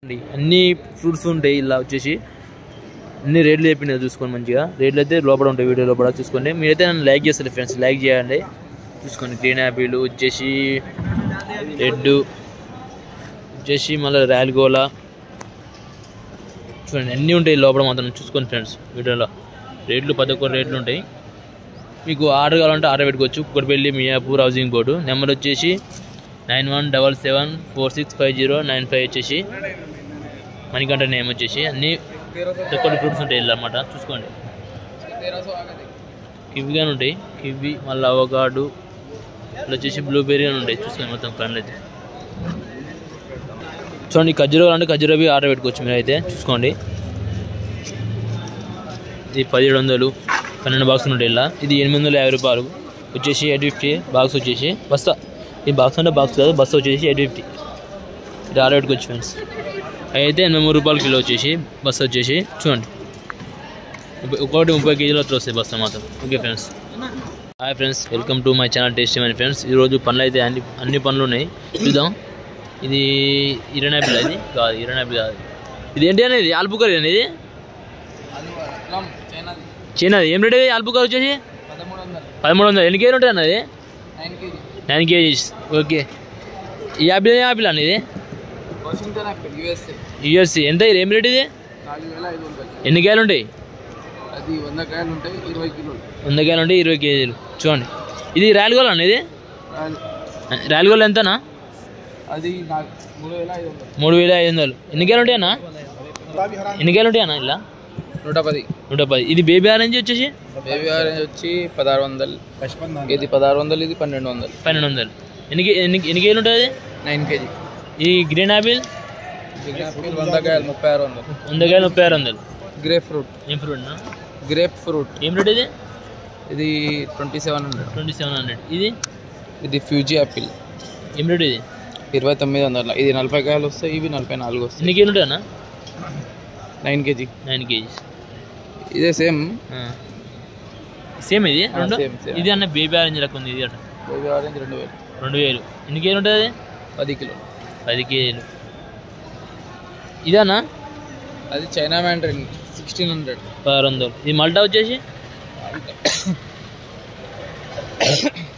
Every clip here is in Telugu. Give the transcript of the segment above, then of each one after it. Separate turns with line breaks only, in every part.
అన్ని ఫ్రూట్స్ ఉంటాయి. ఇలా వచ్చేసి అన్ని రేట్లు చెప్పిన చూసుకోండి. మంచిగా రేట్లు అయితే లోపల ఉంటాయి, వీడియో లోపల చూసుకోండి. మీరైతే నన్ను లైక్ చేస్తారు ఫ్రెండ్స్, లైక్ చేయండి. చూసుకోండి గ్రీన్ యాపిల్ వచ్చేసి రెడ్ వచ్చేసి మళ్ళీ రాయల్గోలా చూడండి, అన్నీ ఉంటాయి లోపల మాత్రం చూసుకోండి ఫ్రెండ్స్. వీడియోలో రేట్లు 11 రేట్లు ఉంటాయి. మీకు ఆర్డర్ కావాలంటే ఆర్డర్ పెట్టుకోవచ్చు. Kukkadapalli Miyapur housing board number వచ్చేసి 9177465095 వచ్చేసి మణికంఠ నేమ్ వచ్చేసి. అన్నీ కొన్ని ఫ్రూట్స్ ఉంటాయి ఇలా అన్నమాట చూసుకోండి. కివి కానీ ఉంటాయి, కివి మళ్ళీ అవకాడో ఇలా వచ్చేసి బ్లూబెర్రీ అని ఉంటాయి చూసుకోండి. మొత్తం ఫ్రెండ్ అయితే చూడండి. ఖర్జూరా అంటే ఖర్జూరావి ఆర్డర్ పెట్టుకోవచ్చు మీరు అయితే చూసుకోండి. ఇది 1700 12 బాక్సులు ఉంటాయి ఇలా. ఇది 850 రూపాయలు వచ్చేసి 850 బాక్స్ వచ్చేసి. బస్తా ఈ బాక్స్ అంటే బాక్స్ కాదు, బస్తా వచ్చేసి 850. ఇది ఆర్డర్ పెట్టుకోవచ్చు ఫ్రెండ్స్. అయితే 83 రూపాయలు కిలో వచ్చేసి బస్తా వచ్చేసి చూడండి. ఒకటి 30 కేజీలు అట్లా వస్తాయి బస్తా మాత్రం. Okay friends, hi friends, welcome to my channel tasty money friends. ఈరోజు పనులు అయితే అన్ని పనులు ఉన్నాయి చూద్దాం. ఇది ఇరణాపిల్, అది కాదు ఇరణాపిల్ కాదు. ఇది ఏంటి అనేది ఆల్బుకర్ అనేది చైనాది. ఏం రేట్ అది ఆల్బుకర్ వచ్చేసి 1300. ఎన్ని కేజీలు ఉంటుంది అన్నది? 9 కేజీస్. ఓకే. ఈ యాపిల్ యాపిల్ అనేది యూఎస్సీ. ఎంత ఏం రేట్ ఇది?
4500.
ఎన్ని కాయలు ఉంటాయి?
100 కాయలు ఉంటాయి, 20 కిలోలు.
100 కాయలు ఉంటాయి, 20 కేజీలు. చూడండి. ఇది రాయల్గోలా అనేది. రాయల్గోలా ఎంతనా?
అది
3500. ఎన్ని కాయలు ఉంటాయి అన్న? ఎన్ని కాయలు ఉంటాయి అన్న ఇలా? 110. ఇది బేబీ ఆరెంజ్ వచ్చేసి
బేబీ ఆరెంజ్ వచ్చి 1600. ఇది 1600, ఇది 1200.
ఎన్ని కేజీలు ఉంటుంది అది?
9 కేజీ.
ఈ గ్రీన్ యాపిల్
100 కాయలు 3600.
100 కాయలు 3600.
Grape fruit.
ఏం ఫ్రూట్?
Grape fruit.
ఏం రేట్ ఇది?
ఇది 2700.
ఇది
ఫ్యూజీ యాపిల్.
ఏం రేట్ ఇది?
2900. ఇది 40 కాయలు వస్తాయి, ఇవి 44 వస్తాయి.
ఎన్ని కేజీలు ఉంటాయి అన్న?
9 కేజీ.
9 కేజీస్.
ఇదే సేమ్
ఇది రెండు.
సేమ్.
ఇది అన్న బేబీ ఆరెంజ్ లెక్క ఉంది. ఇది అట
బేబీ ఆరెంజ్
2000. ఎన్ని కేజీలు ఉంటుంది అది?
10 కిలోలు.
10 కేజీలు. ఇదన్నా?
అది చైనా మ్యాండరిన్ 1600.
1600. ఇది మల్టా వచ్చేసి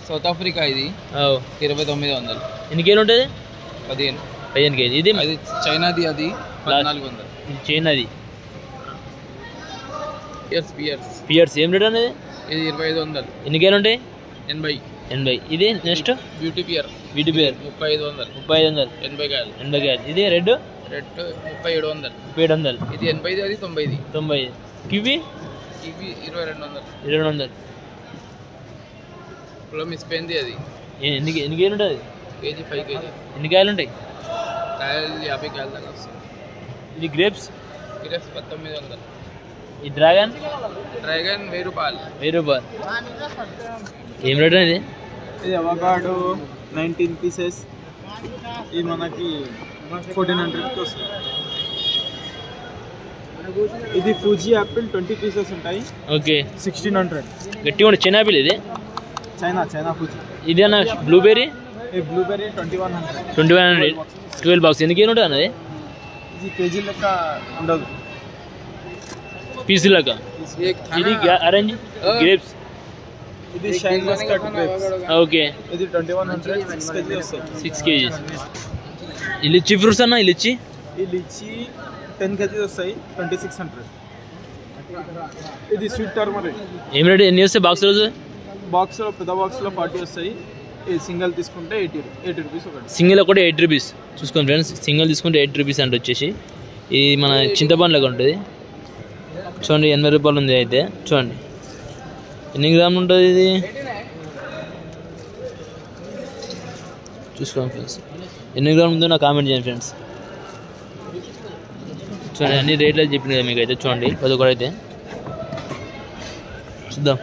సౌత్ ఆఫ్రికా. ఇది 2900.
ఎన్ని కేజీలు ఉంటుంది?
15
కేజీ. ఇది
అది చైనాది, అది 1400.
ఇది చైనాది.
పియర్స్.
ఏం రేట్ అనేది?
ఇది 2500.
ఎన్ని కేజీలు ఉంటాయి?
80.
ఇది నెక్స్ట్
బ్యూటీ పియర్ 3500. 80 కాయలు.
ఇది రెడ్
3700. ఇది 80, అది 90.
కివి
2200. మిస్ పోయింది. అది
ఎన్ని కేజీలు ఉంటుంది?
KG 5 KG.
ఎన్ని కాయలు ఉంటాయి?
కాయలు 50 కాయలు దాకా వస్తాయి.
ఇది గ్రేప్స్
1900.
ఈ డ్రాగన్
1000 రూపాయలు.
ఏం రేట్ అనేది?
ఇది అవకాడో 19 పీసెస్. ఇది మనకి 1400కి వస్తుంది. ఇది ఫూజీ యాపిల్ 20 పీసెస్ ఉంటాయి.
ఓకే.
1600.
గట్టిగా ఉండే చైనా యాపిల్ ఇది.
China Fuji.
ఇది అన్న బ్లూబెర్రీ.
ఈ బ్లూబెర్రీ 2100.
12 బాక్స్. ఎన్ని కేజీలు ఉంటుంది అన్నది?
ఇది కేజీ లెక్క ఉండదు,
పీస్ లెక్క. ఇది ఆరెంజ్ గ్రేప్స్.
ఇది షైన్ మస్కట్ గ్రేప్స్.
ఓకే.
ఇది 2100. 6 కేజీ వస్తాయి.
6 కేజీస్. లిచ్చి ఫ్రూట్స్ అన్న? ఈ లిచ్చి
10 కేజీ వస్తాయి, 2600. ఇది స్వీట్ టర్మరిక్.
ఏం రేట్? ఎన్ని వస్తాయి బాక్స్ రోజు?
బాక్స్లో పెద్ద బాక్స్లో 40 వస్తాయి. ఈ సింగిల్ తీసుకుంటే 80 రూపీస్ ఒకటి.
సింగిల్ ఒకటి 8 రూపీస్. చూసుకోండి ఫ్రెండ్స్, సింగిల్ తీసుకుంటే 8 రూపీస్ అంటే వచ్చేసి ఇది మన చింతపండు లాగా ఉంటుంది. చూడండి 80 రూపాయలు ఉంది. అయితే చూడండి ఎన్ని గ్రాములు ఉంటుంది ఇది చూసుకోండి ఫ్రెండ్స్. ఎన్ని గ్రాములు ఉందో నాకు కామెంట్ చేయండి ఫ్రెండ్స్. చూడండి అన్ని రేట్లు చెప్పిన కదా మీకు అయితే. చూడండి 11 అయితే చూద్దాం.